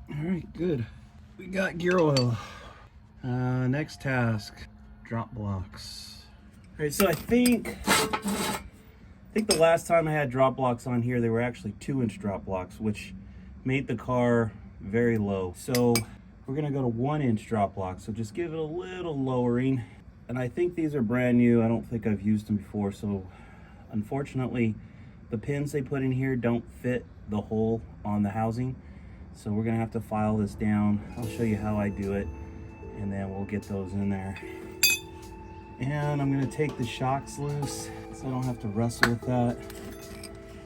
All right, good. We got gear oil. Next task, drop blocks. All right, so I think the last time I had drop blocks on here, they were actually 2-inch drop blocks, which made the car very low. So we're gonna go to 1-inch drop blocks. So just give it a little lowering. And I think these are brand new. I don't think I've used them before. So unfortunately, the pins they put in here don't fit the hole on the housing. So we're gonna have to file this down. I'll show you how I do it, and then we'll get those in there. And I'm gonna take the shocks loose so I don't have to wrestle with that.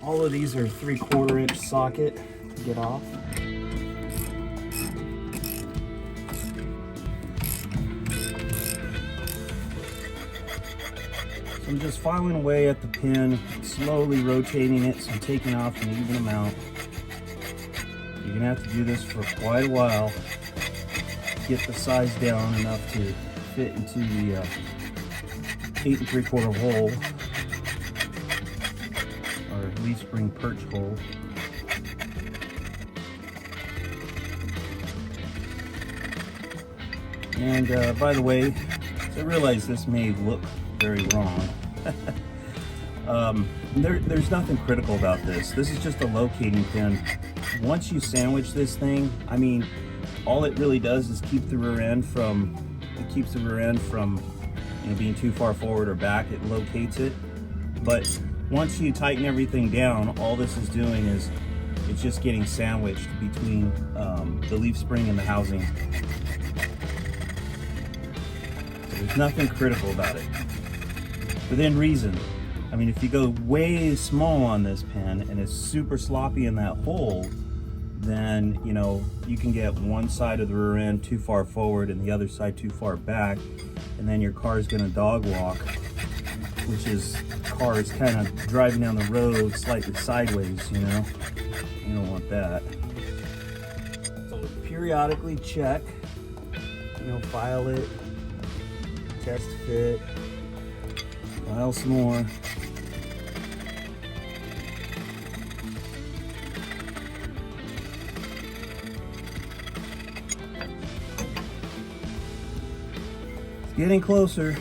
All of these are 3/4 inch socket to get off. So I'm just filing away at the pin, slowly rotating it, so I'm taking off an even amount. You're gonna have to do this for quite a while to get the size down enough to fit into the 8 3/4 hole, or leaf spring perch hole. And by the way, I realize this may look very wrong. There's nothing critical about this. This is just a locating pin. Once you sandwich this thing, I mean, all it really does is keep the rear end from, being too far forward or back. It locates it. But once you tighten everything down, all this is doing is it's just getting sandwiched between the leaf spring and the housing. So there's nothing critical about it. Within reason. I mean, if you go way small on this pin and it's super sloppy in that hole, then you can get one side of the rear end too far forward and the other side too far back, and then your car is going to dog walk, which is cars kind of driving down the road slightly sideways. You don't want that. So periodically check, file it, test fit, file some more. Getting closer.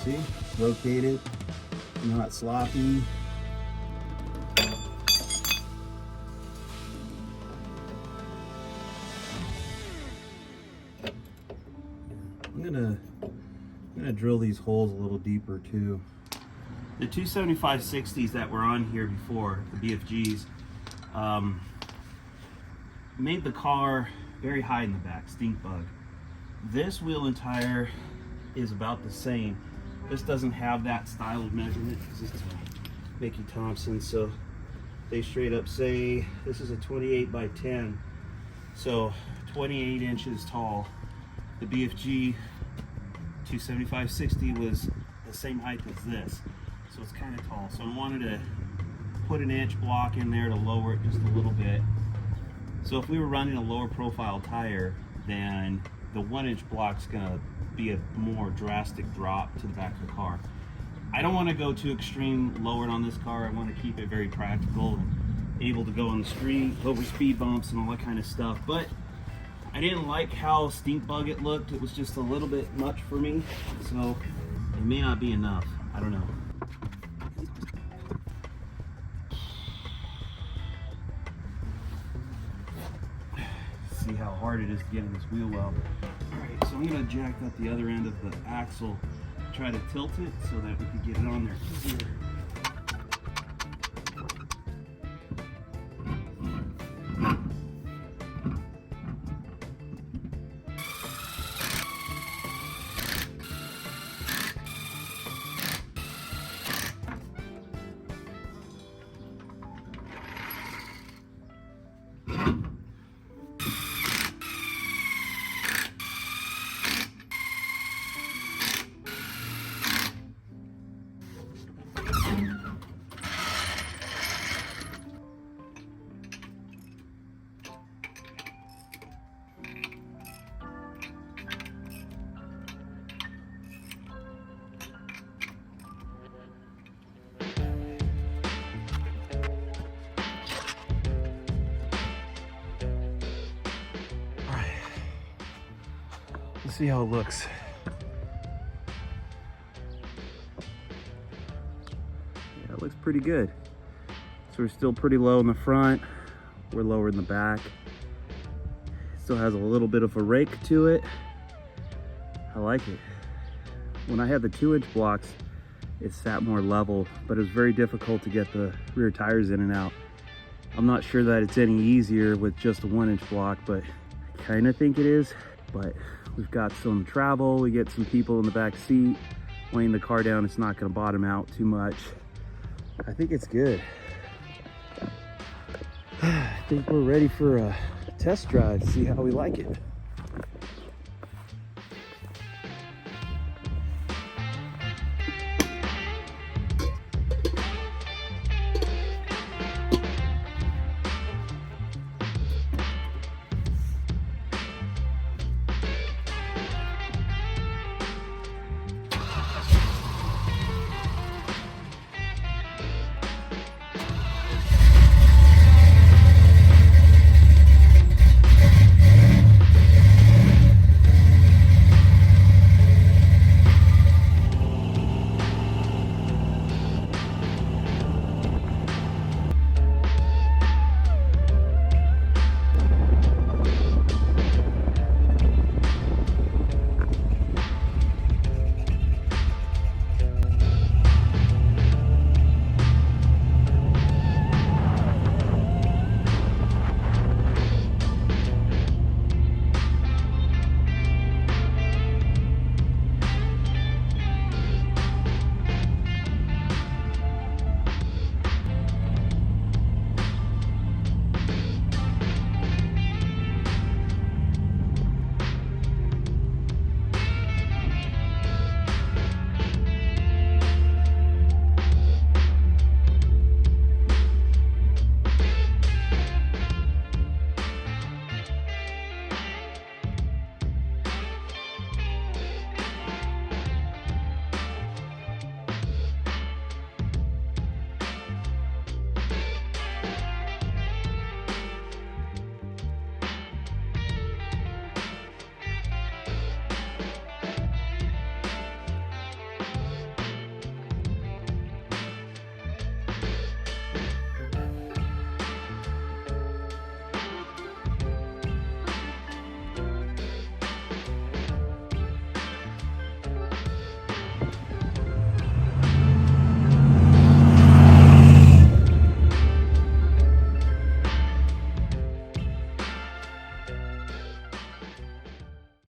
See, rotate it, not sloppy. I'm gonna drill these holes a little deeper too. The 275/60s that were on here before, the BFGs, made the car very high in the back, stink bug. This wheel and tire is about the same. This doesn't have that style of measurement because it's Mickey Thompson, so they straight up say this is a 28 by 10, so 28 inches tall. The BFG 275/60 was the same height as this, so it's kind of tall. So I wanted to put an inch block in there to lower it just a little bit. So if we were running a lower profile tire, then the 1-inch block's gonna be a more drastic drop to the back of the car. I don't want to go too extreme lowered on this car. I want to keep it very practical and able to go on the street, over speed bumps and all that kind of stuff. But I didn't like how stink bug it looked. It was just a little bit much for me, so it may not be enough. I don't know. See how hard it is to get in this wheel well. Alright, so I'm going to jack up the other end of the axle, try to tilt it so that we can get it on there easier. see how it looks. Yeah, it looks pretty good. So we're still pretty low in the front. We're lower in the back. Still has a little bit of a rake to it. I like it. When I had the 2-inch blocks, it sat more level, but it was very difficult to get the rear tires in and out. I'm not sure that it's any easier with just a 1-inch block, but I kind of think it is. But we've got some travel, we get some people in the back seat, weighing the car down, it's not gonna bottom out too much. I think it's good. I think we're ready for a test drive, see how we like it.